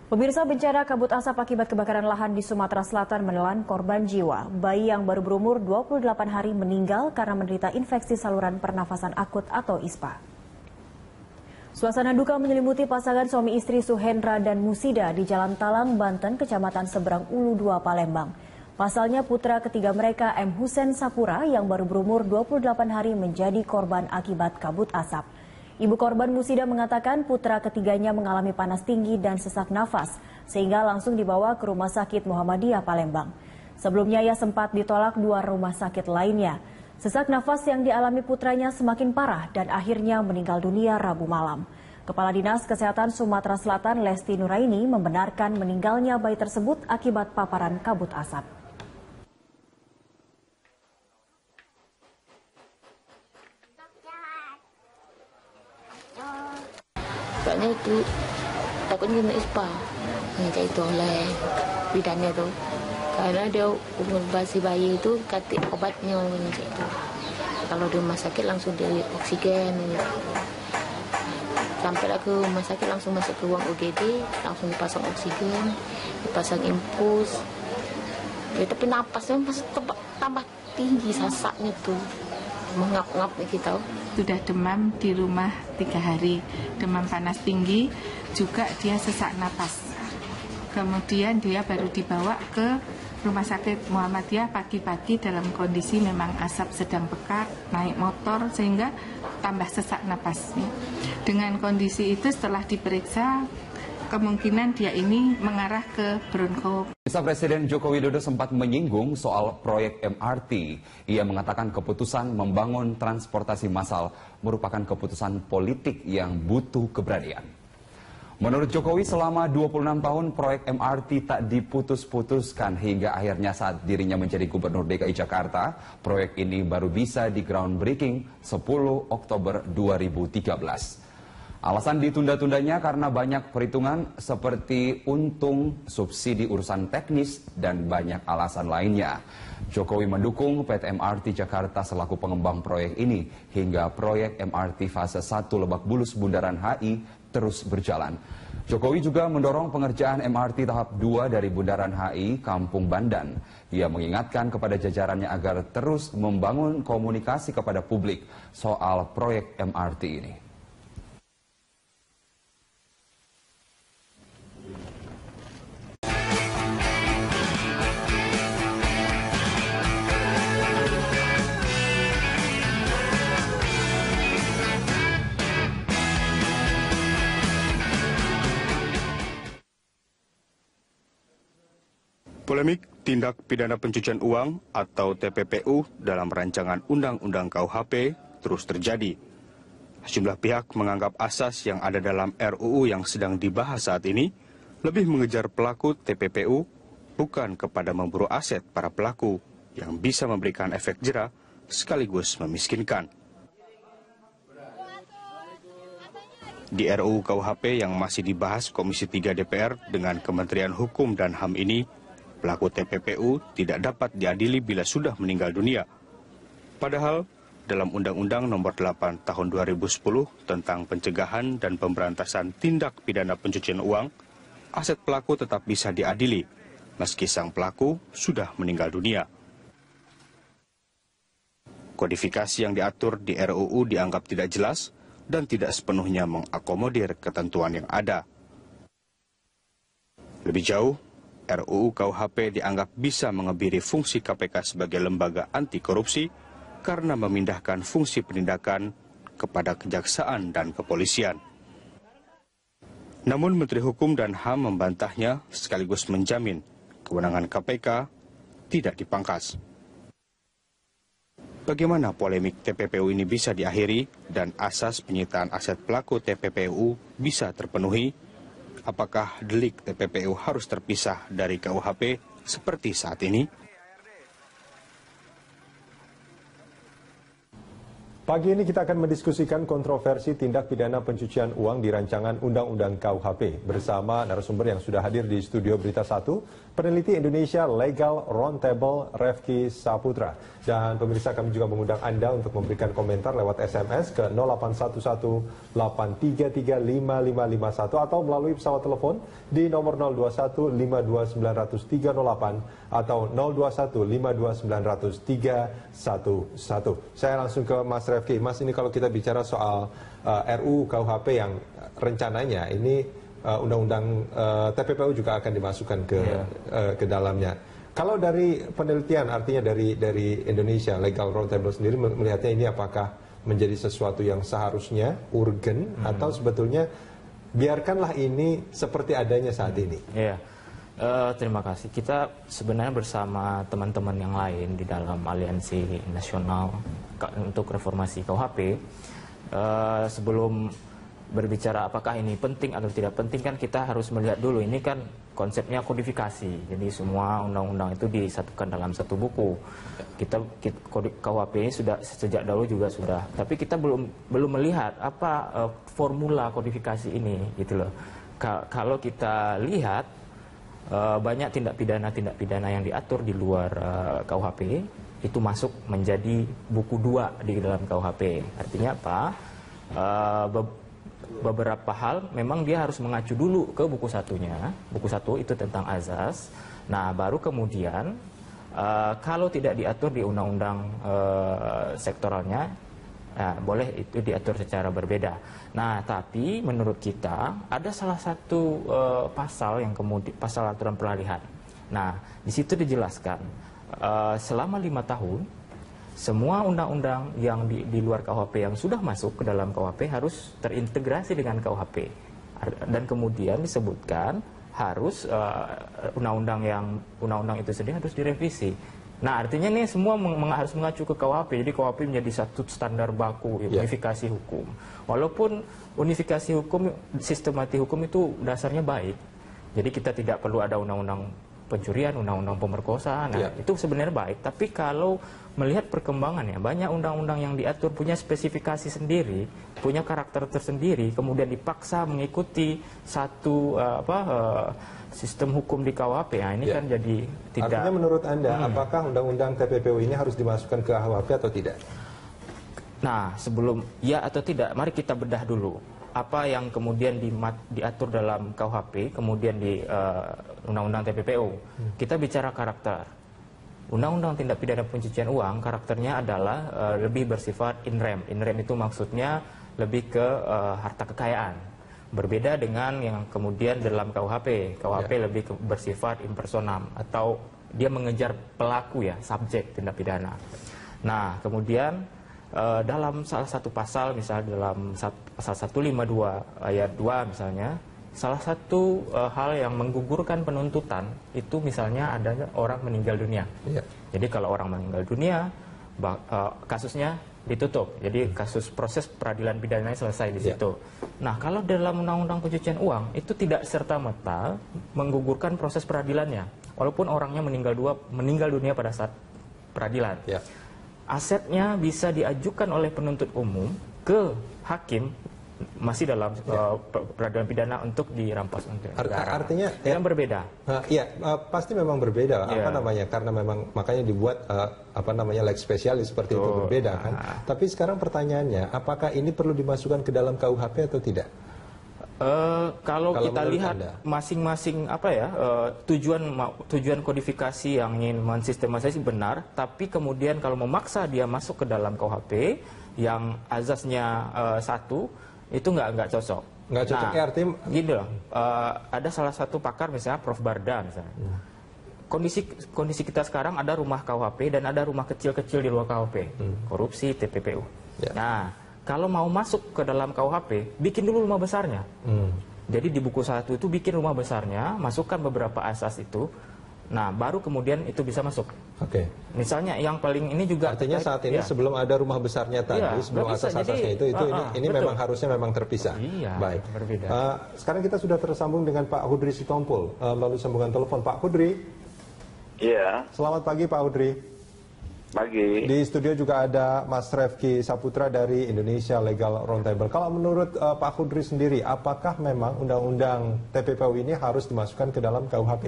Pemirsa, bencana kabut asap akibat kebakaran lahan di Sumatera Selatan menelan korban jiwa. Bayi yang baru berumur 28 hari meninggal karena menderita infeksi saluran pernafasan akut atau ISPA. Suasana duka menyelimuti pasangan suami istri Suhendra dan Musida di Jalan Talang, Banten, Kecamatan Seberang Ulu 2, Palembang. Pasalnya putra ketiga mereka, M. Husen Sapura, yang baru berumur 28 hari menjadi korban akibat kabut asap. Ibu korban Musida mengatakan putra ketiganya mengalami panas tinggi dan sesak nafas, sehingga langsung dibawa ke Rumah Sakit Muhammadiyah Palembang. Sebelumnya ia sempat ditolak 2 rumah sakit lainnya. Sesak nafas yang dialami putranya semakin parah dan akhirnya meninggal dunia Rabu malam. Kepala Dinas Kesehatan Sumatera Selatan Lesti Nuraini membenarkan meninggalnya bayi tersebut akibat paparan kabut asap. Soalnya itu takutnya kena ISPA yang itu oleh bidannya tuh, karena dia umur bayi itu kasih obatnya itu. Kalau di rumah sakit langsung di oksigen gitu. Sampai ke rumah sakit langsung masuk ke ruang UGD, langsung dipasang oksigen, dipasang infus. Ya, tapi napasnya masih tambah tinggi sasaknya tuh. Mengap-ngap kita. Sudah demam di rumah 3 hari, demam panas tinggi, juga dia sesak napas. Kemudian dia baru dibawa ke Rumah Sakit Muhammadiyah pagi-pagi dalam kondisi memang asap sedang pekat, naik motor sehingga tambah sesak napas. Dengan kondisi itu setelah diperiksa, kemungkinan dia ini mengarah ke bronko. Presiden Joko Widodo sempat menyinggung soal proyek MRT. Ia mengatakan keputusan membangun transportasi massal merupakan keputusan politik yang butuh keberanian. Menurut Jokowi, selama 26 tahun proyek MRT tak diputus-putuskan hingga akhirnya saat dirinya menjadi Gubernur DKI Jakarta, proyek ini baru bisa di groundbreaking 10 Oktober 2013. Alasan ditunda-tundanya karena banyak perhitungan seperti untung, subsidi urusan teknis, dan banyak alasan lainnya. Jokowi mendukung PT MRT Jakarta selaku pengembang proyek ini hingga proyek MRT fase 1 Lebak Bulus Bundaran HI terus berjalan. Jokowi juga mendorong pengerjaan MRT tahap 2 dari Bundaran HI Kampung Bandan. Ia mengingatkan kepada jajarannya agar terus membangun komunikasi kepada publik soal proyek MRT ini. Polemik tindak pidana pencucian uang atau TPPU dalam rancangan Undang-Undang KUHP terus terjadi. Sejumlah pihak menganggap asas yang ada dalam RUU yang sedang dibahas saat ini lebih mengejar pelaku TPPU bukan kepada memburu aset para pelaku yang bisa memberikan efek jera sekaligus memiskinkan. Di RUU KUHP yang masih dibahas Komisi 3 DPR dengan Kementerian Hukum dan HAM ini, pelaku TPPU tidak dapat diadili bila sudah meninggal dunia. Padahal, dalam Undang-Undang Nomor 8 Tahun 2010 tentang Pencegahan dan Pemberantasan Tindak Pidana Pencucian Uang, aset pelaku tetap bisa diadili, meski sang pelaku sudah meninggal dunia. Kodifikasi yang diatur di RUU dianggap tidak jelas dan tidak sepenuhnya mengakomodir ketentuan yang ada. Lebih jauh, RUU KUHP dianggap bisa mengebiri fungsi KPK sebagai lembaga anti korupsi karena memindahkan fungsi penindakan kepada kejaksaan dan kepolisian. Namun Menteri Hukum dan HAM membantahnya sekaligus menjamin kewenangan KPK tidak dipangkas. Bagaimana polemik TPPU ini bisa diakhiri dan asas penyitaan aset pelaku TPPU bisa terpenuhi? Apakah delik TPPU harus terpisah dari KUHP seperti saat ini? Pagi ini kita akan mendiskusikan kontroversi tindak pidana pencucian uang di rancangan Undang-Undang KUHP bersama narasumber yang sudah hadir di studio Berita 1, peneliti Indonesia Legal Roundtable Refki Saputra. Dan pemirsa, kami juga mengundang Anda untuk memberikan komentar lewat SMS ke 0811-833-5551 atau melalui pesawat telepon di nomor 021-52900-308 atau 021-52900-311. Saya langsung ke Mas Refki. Mas, ini kalau kita bicara soal RUU KUHP yang rencananya ini undang-undang TPPU juga akan dimasukkan ke dalamnya. Kalau dari penelitian, artinya dari Indonesia Legal Roundtable sendiri melihatnya ini apakah menjadi sesuatu yang seharusnya urgen atau sebetulnya biarkanlah ini seperti adanya saat ini? Iya. Terima kasih. Kita sebenarnya bersama teman-teman yang lain di dalam Aliansi Nasional untuk Reformasi KUHP, sebelum berbicara apakah ini penting atau tidak penting, kan kita harus melihat dulu, ini kan konsepnya kodifikasi. Jadi semua undang-undang itu disatukan dalam satu buku. KUHP ini sudah sejak dahulu juga sudah, tapi kita belum melihat apa formula kodifikasi ini, gitu loh. Kalau kita lihat banyak tindak pidana yang diatur di luar KUHP itu masuk menjadi buku 2 di dalam KUHP. Artinya apa? Beberapa hal memang dia harus mengacu dulu ke buku satunya. Buku 1 itu tentang azas. Nah, baru kemudian kalau tidak diatur di undang-undang sektoralnya, boleh itu diatur secara berbeda. Nah, tapi menurut kita ada salah satu pasal yang kemudian pasal aturan peralihan. Nah, di situ dijelaskan selama 5 tahun semua undang-undang yang di luar KUHP yang sudah masuk ke dalam KUHP harus terintegrasi dengan KUHP. Dan kemudian disebutkan harus undang-undang itu sendiri harus direvisi. Nah, artinya ini semua harus mengacu ke KUHP. Jadi KUHP menjadi satu standar baku unifikasi hukum. Walaupun unifikasi hukum, sistematik hukum itu dasarnya baik. Jadi kita tidak perlu ada undang-undang pencurian, undang-undang pemerkosaan. Nah, itu sebenarnya baik. Tapi kalau melihat perkembangannya, banyak undang-undang yang diatur punya spesifikasi sendiri, punya karakter tersendiri, kemudian dipaksa mengikuti satu sistem hukum di KUHP. Nah, ini kan jadi tidak. Artinya menurut Anda, apakah undang-undang TPPU ini harus dimasukkan ke KUHP atau tidak? Nah, sebelum ya atau tidak, mari kita bedah dulu. Apa yang kemudian diatur dalam KUHP, kemudian di Undang-Undang TPPU. Kita bicara karakter. Undang-Undang Tindak Pidana Pencucian Uang, karakternya adalah lebih bersifat in rem. In rem itu maksudnya lebih ke harta kekayaan. Berbeda dengan yang kemudian dalam KUHP. KUHP lebih bersifat impersonam, atau dia mengejar pelaku, ya, subjek tindak pidana. Nah, kemudian dalam salah satu pasal, misalnya dalam pasal 152 ayat 2 misalnya, salah satu hal yang menggugurkan penuntutan itu misalnya ada orang meninggal dunia. Jadi kalau orang meninggal dunia, kasusnya ditutup. Jadi kasus proses peradilan pidananya selesai di situ. Nah, kalau dalam Undang-Undang Pencucian Uang itu tidak serta-merta menggugurkan proses peradilannya, walaupun orangnya meninggal dunia pada saat peradilan. Asetnya bisa diajukan oleh penuntut umum ke hakim masih dalam peradilan pidana untuk dirampas untuk negara. Artinya yang berbeda. Pasti memang berbeda. Karena memang makanya dibuat leg spesialis seperti itu, berbeda kan. Tapi sekarang pertanyaannya, apakah ini perlu dimasukkan ke dalam KUHP atau tidak? Kalau kita lihat masing-masing tujuan kodifikasi yang ingin mensistematisasi benar, tapi kemudian kalau memaksa dia masuk ke dalam KUHP yang azasnya satu, itu nggak cocok. Nggak cocok, artinya gini loh, ada salah satu pakar misalnya Prof. Barda misalnya. Kondisi kita sekarang ada rumah KUHP dan ada rumah kecil-kecil di luar KUHP, korupsi, TPPU. Nah, kalau mau masuk ke dalam KUHP, bikin dulu rumah besarnya. Jadi di buku 1 itu bikin rumah besarnya, masukkan beberapa asas itu. Nah, baru kemudian itu bisa masuk. Misalnya yang paling ini juga artinya saat ini sebelum ada rumah besarnya tadi, sebelum asas-asasnya ini memang harusnya memang terpisah. Baik. Berbeda. Sekarang kita sudah tersambung dengan Pak Hudri Sitompul melalui sambungan telepon. Pak Hudri. Iya. Selamat pagi Pak Hudri. Pagi. Di studio juga ada Mas Refki Saputra dari Indonesia Legal Roundtable. Kalau menurut Pak Kudri sendiri, apakah memang undang-undang TPPU ini harus dimasukkan ke dalam KUHP?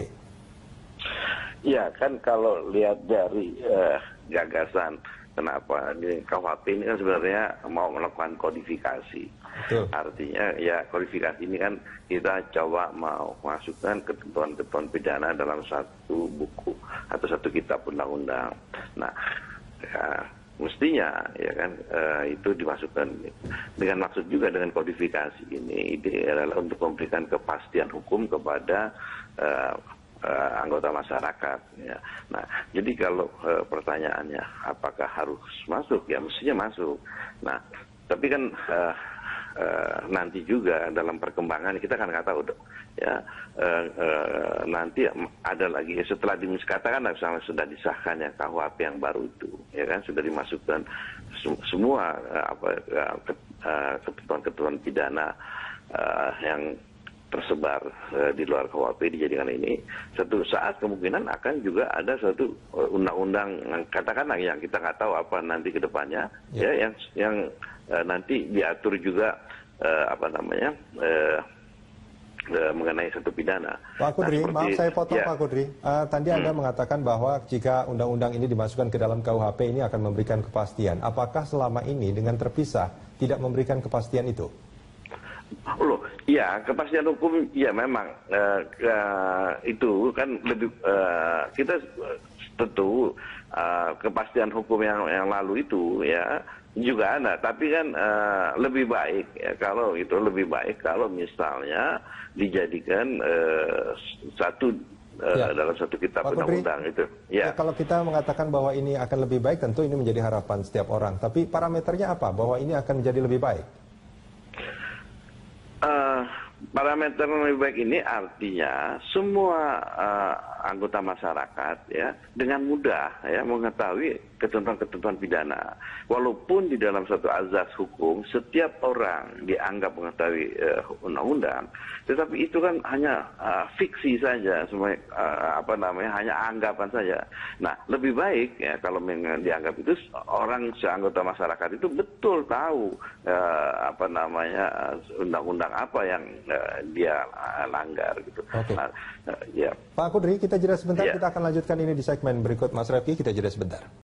Ya kan kalau lihat dari gagasan kenapa di KUHP ini kan sebenarnya mau melakukan kodifikasi. Betul. Artinya ya kodifikasi ini kan kita coba mau masukkan ketentuan-ketentuan pidana dalam satu buku atau satu kitab undang-undang. Nah, ya, mestinya ya kan itu dimasukkan dengan maksud juga dengan kodifikasi ini adalah untuk memberikan kepastian hukum kepada anggota masyarakat. Ya. Nah, jadi kalau pertanyaannya apakah harus masuk, ya mestinya masuk. Nah, tapi kan nanti juga dalam perkembangan kita kan nggak tahu dong. Ya, nanti ada lagi setelah katakan misalnya sudah disahkan ya KUHP yang baru itu, ya kan sudah dimasukkan semua ketentuan-ketentuan pidana yang tersebar di luar KUHP dijadikan ini, satu saat kemungkinan akan juga ada satu undang-undang katakanlah yang kita nggak tahu apa nanti ke depannya, ya yang nanti diatur juga mengenai satu pidana. Pak Kudri, maaf saya potong Pak Kudri. Tadi Anda mengatakan bahwa jika undang-undang ini dimasukkan ke dalam KUHP ini akan memberikan kepastian. Apakah selama ini dengan terpisah tidak memberikan kepastian itu? Loh, ya kepastian hukum ya memang itu kan lebih kita tentu kepastian hukum yang lalu itu ya juga ada, tapi kan lebih baik ya kalau itu lebih baik kalau misalnya dijadikan satu dalam satu kitab undang-undang itu. Ya. Kalau kita mengatakan bahwa ini akan lebih baik, tentu ini menjadi harapan setiap orang. Tapi parameternya apa? Bahwa ini akan menjadi lebih baik? Parameter yang lebih baik ini artinya semua anggota masyarakat ya dengan mudah ya mengetahui ketentuan-ketentuan pidana. Walaupun di dalam satu azas hukum setiap orang dianggap mengetahui undang-undang, tetapi itu kan hanya fiksi saja, semua hanya anggapan saja. Nah, lebih baik ya kalau dianggap itu orang seanggota masyarakat itu betul tahu undang-undang apa yang dia langgar gitu. Oke. Nah, ya. Pak Kudri, kita jeda sebentar, kita akan lanjutkan ini di segmen berikut. Mas Refki, kita jeda sebentar.